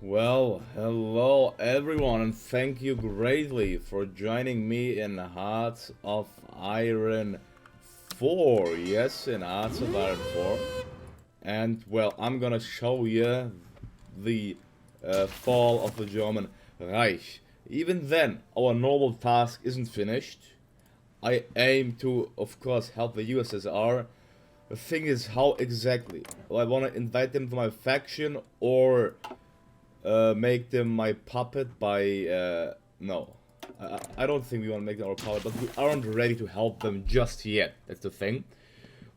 Well, hello everyone, and thank you greatly for joining me in Hearts of Iron 4. Yes, in Hearts of Iron 4. And, well, I'm gonna show you the fall of the German Reich. Even then, our normal task isn't finished. I aim to, of course, help the USSR. The thing is, how exactly? Well, I want to invite them to my faction, or make them my puppet by, no. I don't think we want to make them our puppet, but we aren't ready to help them just yet. That's the thing.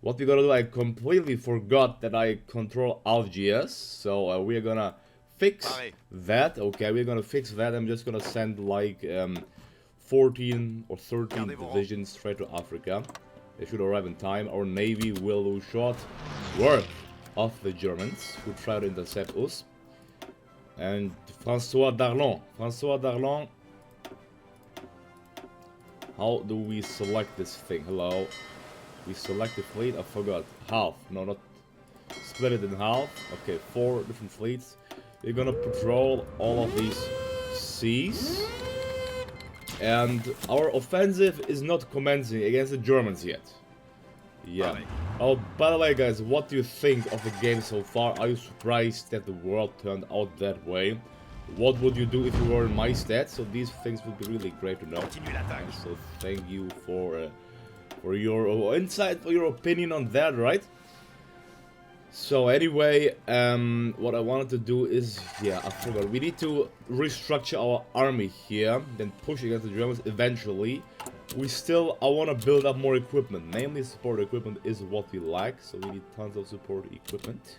What we gotta do, I completely forgot that I control Algiers, so we're gonna fix that. Okay, we're gonna fix that. I'm just gonna send like 14 or 13 divisions straight to Africa. They should arrive in time. Our navy will do short work of the Germans who try to intercept us. And François Darlan, how do we select this thing? Hello. We select the fleet, I forgot. Half, no, not split it in half. Okay, 4 different fleets. We're gonna patrol all of these seas. And our offensive is not commencing against the Germans yet. Yeah. Oh, by the way, guys, what do you think of the game so far? Are you surprised that the world turned out that way? What would you do if you were in my stead? So these things would be really great to know. And so thank you for your insight, for your opinion on that, right? So anyway, what I wanted to do is, yeah, I forgot. We need to restructure our army here, then push against the Germans eventually. I want to build up more equipment. Namely, support equipment is what we lack, so we need tons of support equipment.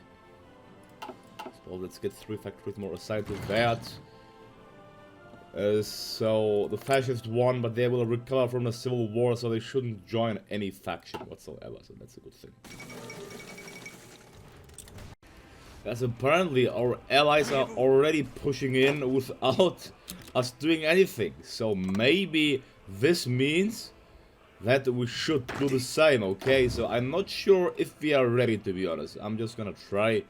So let's get 3 factories more assigned to that. So the fascists won, but they will recover from the civil war, so they shouldn't join any faction whatsoever, so that's a good thing. As apparently our allies are already pushing in without us doing anything, so maybe this means that we should do the same, okay? So I'm not sure if we are ready, to be honest. I'm just gonna try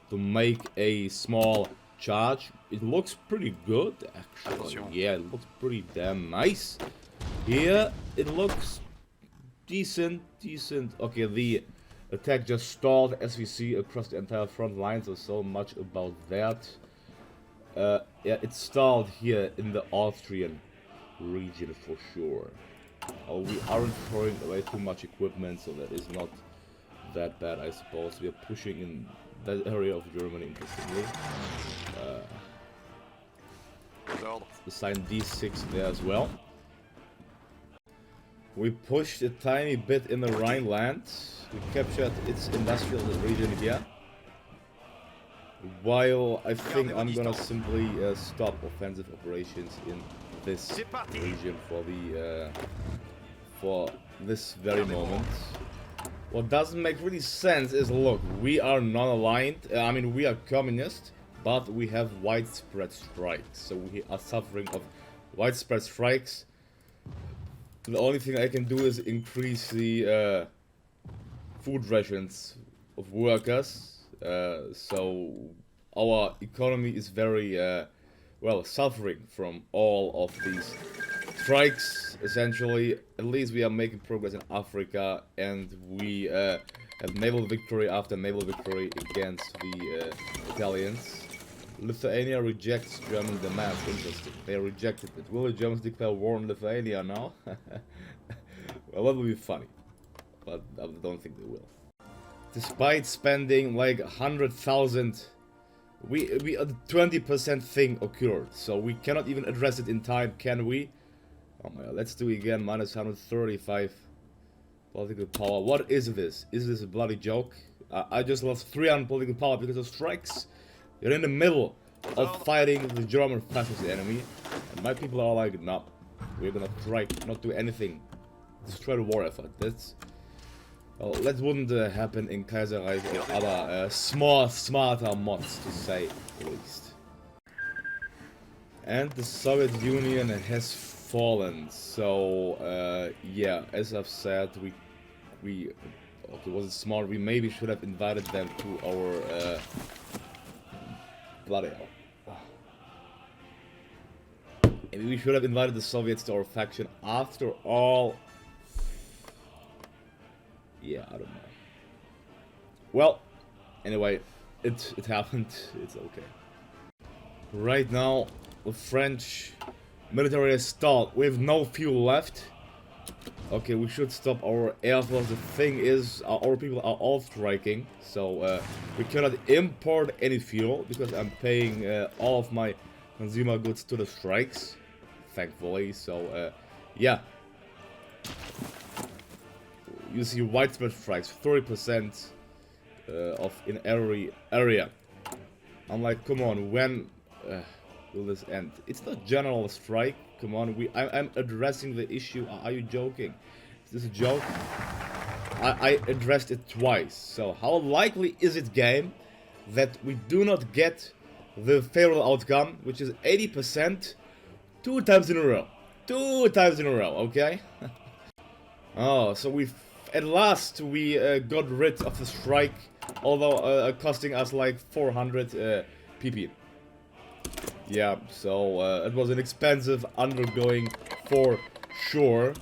to make a small charge. It looks pretty good, actually. Yeah, it looks pretty damn nice. Here, it looks decent. Okay, the attack just stalled, as we see, across the entire front line, so much about that. Yeah, it stalled here in the Austrian region for sure. Oh, we aren't throwing away too much equipment, so that is not that bad, I suppose. We are pushing in that area of Germany, interestingly. Assign D6 there as well. We pushed a tiny bit in the Rhineland. We captured its industrial region here. While I think I'm gonna simply stop offensive operations in this region for this very moment. What doesn't make really sense is, look, we are non-aligned. I mean, we are communist, but we have widespread strikes. So we are suffering of widespread strikes. The only thing I can do is increase the food rations of workers. So our economy is very, well, suffering from all of these strikes, essentially. At least we are making progress in Africa, and we have naval victory after naval victory against the Italians. Lithuania rejects German demands. Interesting. They rejected it. Will the Germans declare war on Lithuania now? Well, that would be funny, but I don't think they will. Despite spending like 100,000, we a 20% thing occurred, so we cannot even address it in time, can we? Oh my god, let's do it again. Minus 135 political power. What is this? Is this a bloody joke? I just lost 300 political power because of strikes. You're in the middle of fighting the German fascist enemy, and my people are like, no, we're gonna try not do anything. Destroy the war effort. That's, well, that wouldn't happen in Kaiserreich or other smarter mods, to say the least. And the Soviet Union has fallen. So yeah, as I've said, okay, was it smart? We maybe should have invited them to our bloody hell. Maybe we should have invited the Soviets to our faction after all. Yeah, I don't know. Well, anyway, it happened. It's okay. Right now, the French military is stalled. We have no fuel left. Okay, we should stop our air force. The thing is, our people are all striking, so we cannot import any fuel because I'm paying all of my consumer goods to the strikes, thankfully. So yeah, you see widespread strikes, 30% of in every area. I'm like, come on, when will this end? It's not general strike. Come on, I'm addressing the issue. Are you joking? Is this a joke? I addressed it twice. So how likely is it, game, that we do not get the favorable outcome, which is 80%, 2 times in a row? 2 times in a row, okay? Oh, so at last we got rid of the strike, although costing us like 400 PP. Yeah, so it was an expensive undergoing for sure,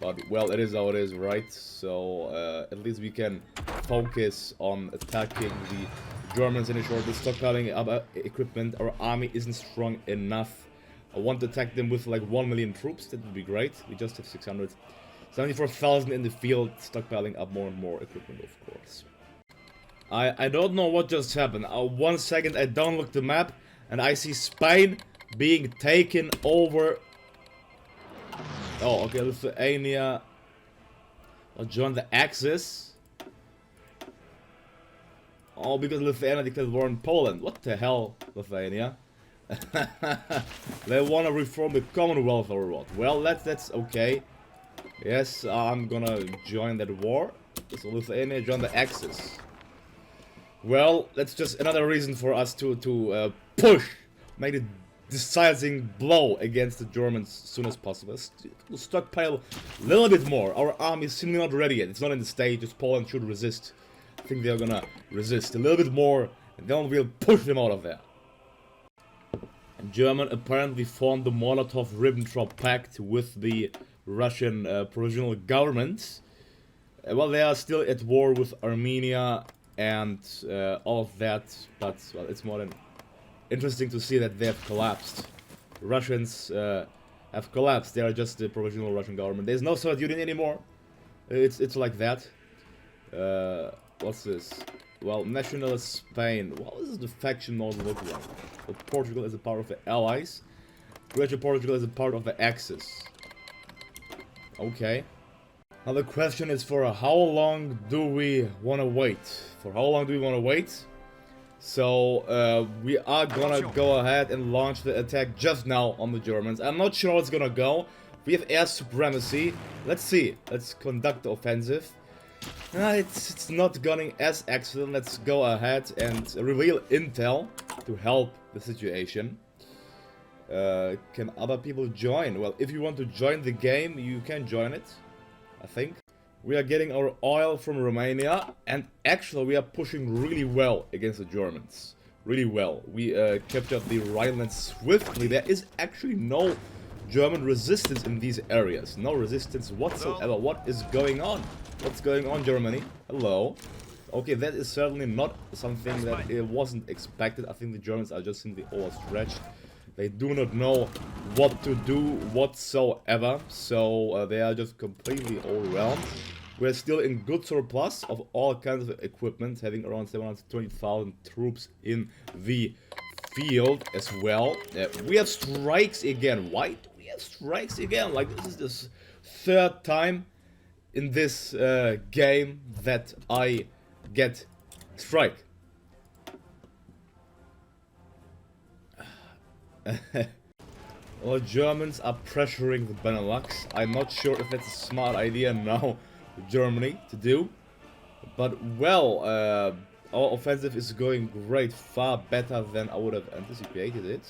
but well, it is how it is, right? So at least we can focus on attacking the Germans in a short. Stockpiling equipment. Our army isn't strong enough. I want to attack them with like 1 million troops. That would be great. We just have 674,000 in the field, stockpiling up more and more equipment, of course. I don't know what just happened. 1 second, I don't look the map. And I see Spain being taken over. Oh, okay, Lithuania will join the Axis. Oh, because Lithuania declared war on Poland. What the hell, Lithuania? They want to reform the Commonwealth or what? Well, that's okay. Yes, I'm gonna join that war. So Lithuania join the Axis. Well, that's just another reason for us to push, make a decisive blow against the Germans as soon as possible. Stockpile a little bit more. Our army is simply not ready yet. It's not in the stage. Just Poland should resist. I think they're gonna resist a little bit more, and then we'll push them out of there. And Germany apparently formed the Molotov-Ribbentrop Pact with the Russian provisional government. Well, they are still at war with Armenia and all of that, but well, it's more than interesting to see that they have collapsed. The Russians have collapsed. They are just the provisional Russian government. There's no Soviet Union anymore. It's like that. What's this? Well, nationalist Spain. What does the faction mode look like? Well, Portugal is a part of the Allies. Greater Portugal is a part of the Axis. Okay. Now the question is, for how long do we want to wait? For how long do we want to wait? So we are gonna go ahead and launch the attack just now on the Germans. I'm not sure how it's gonna go. We have air supremacy. Let's see. Let's conduct the offensive. It's not going as excellent. Let's go ahead and reveal intel to help the situation. Can other people join? Well, if you want to join the game, you can join it, I think. We are getting our oil from Romania, and actually we are pushing really well against the Germans. Really well. We captured the Rhineland swiftly. There is actually no German resistance in these areas. No resistance whatsoever. What is going on? What's going on, Germany? Hello. Okay, that is certainly not something that it wasn't expected. I think the Germans are just simply overstretched. They do not know what to do whatsoever, so they are just completely overwhelmed. We're still in good surplus of all kinds of equipment, having around 720,000 troops in the field as well. We have strikes again. Why do we have strikes again? Like, this is the third time in this game that I get strike. Well, Germans are pressuring the Benelux. I'm not sure if that's a smart idea now for Germany to do. But, well, our offensive is going great, far better than I would have anticipated it.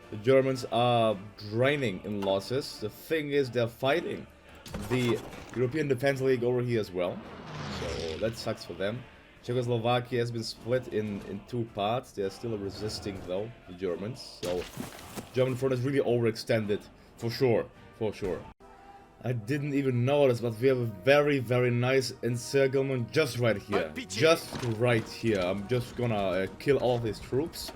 The Germans are draining in losses. The thing is, they're fighting the European Defense League over here as well. So that sucks for them. Czechoslovakia has been split in 2 parts. They are still resisting though, the Germans. So German front is really overextended, for sure, for sure. I didn't even notice, but we have a very, very nice encirclement just right here. Just right here. I'm just gonna kill all of these troops.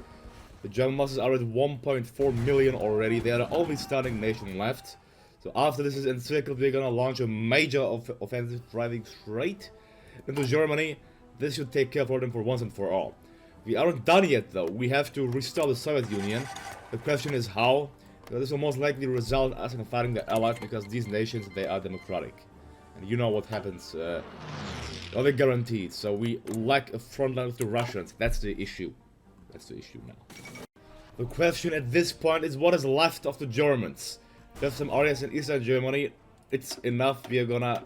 The German masses are at 1.4 million already. They are the only standing nation left. So after this is encircled, we're gonna launch a major offensive driving straight into Germany. This should take care for them for once and for all. We aren't done yet though. We have to restore the Soviet Union. The question is how. This will most likely result us in fighting the Allies because these nations, they are democratic. And you know what happens. Well, they're guaranteed. So we lack a front line with the Russians. That's the issue. That's the issue now. The question at this point is what is left of the Germans. There's some areas in Eastern Germany. It's enough. We are gonna...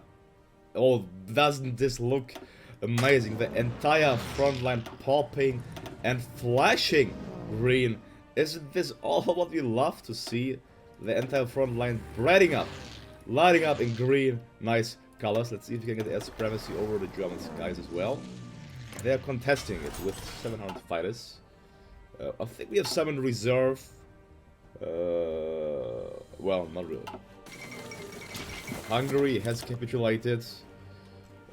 Oh, doesn't this look amazing? The entire front line popping and flashing green. Isn't this all what we love to see? The entire front line lighting up in green, nice colors. Let's see if we can get air supremacy over the German skies as well. They are contesting it with 700 fighters. I think we have some in reserve. Well, not really. Hungary has capitulated.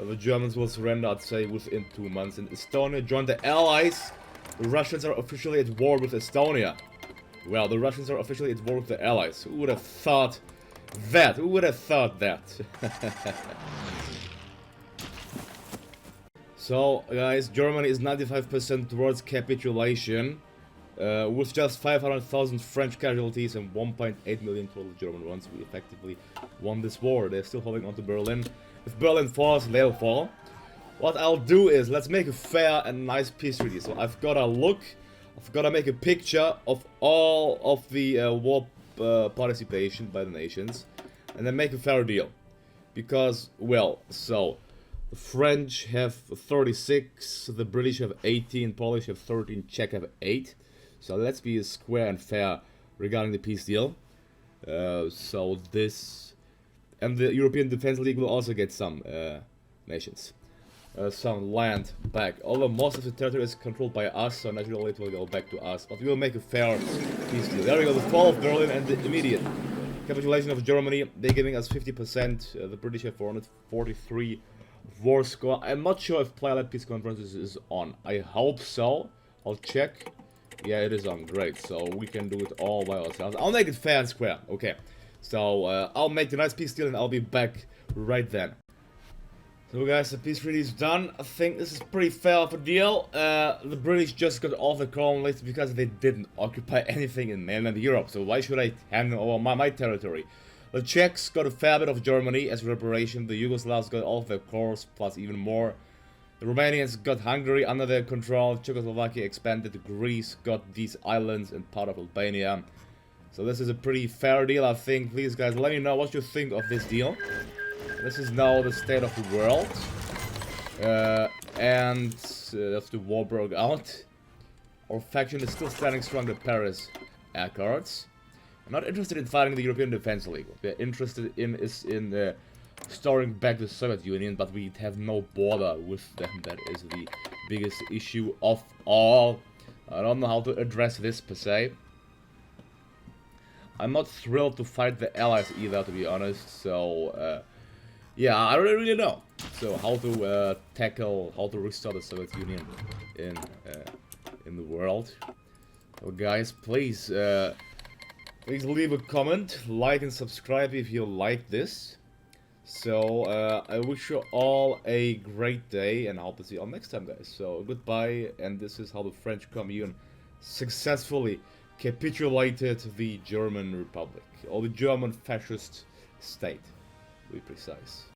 The Germans will surrender, I'd say, within 2 months. And Estonia joined the Allies. The Russians are officially at war with Estonia. Well, the Russians are officially at war with the Allies. Who would have thought that? Who would have thought that? So, guys, Germany is 95% towards capitulation. With just 500,000 French casualties and 1.8 million total German ones, we effectively won this war. They're still holding on to Berlin. If Berlin falls, they'll fall. What I'll do is, let's make a fair and nice peace treaty. So I've got to look, I've got to make a picture of all of the war participation by the nations. And then make a fair deal. Because, well, so, the French have 36, the British have 18, Polish have 13, Czech have 8. So let's be square and fair regarding the peace deal. So this... And the European Defense League will also get some nations. Some land back. Although most of the territory is controlled by us, so naturally it will go back to us. But we will make a fair peace deal. There we go, the fall of Berlin and the immediate capitulation of Germany. They're giving us 50%. The British have 443 war score. I'm not sure if player-led peace conference is on. I hope so. I'll check. Yeah, it is on. Great. So we can do it all by ourselves. I'll make it fair and square. Okay. So I'll make the nice peace deal and I'll be back right then. So guys, the peace treaty is done. I think this is pretty fair of a deal. The British just got off the colon list because they didn't occupy anything in mainland Europe. So why should I hand over my territory? The Czechs got a fair bit of Germany as reparation. The Yugoslavs got all of their cores plus even more. The Romanians got Hungary under their control. Czechoslovakia expanded. Greece got these islands and part of Albania. So this is a pretty fair deal, I think. Please guys, let me know what you think of this deal. This is now the state of the world. And if the war broke out, our faction is still standing strong at Paris Accords. I'm not interested in fighting the European Defense League. What we're interested in is in restoring back the Soviet Union, but we have no border with them. That is the biggest issue of all. I don't know how to address this per se. I'm not thrilled to fight the Allies either, to be honest, so yeah, I don't really know. So how to tackle, how to restore the Soviet Union in the world. So guys, please leave a comment, like and subscribe if you like this. So I wish you all a great day and I hope to see you all next time, guys. So goodbye, and this is how the French Commune successfully capitulated the German Republic, or the German fascist state, to be precise.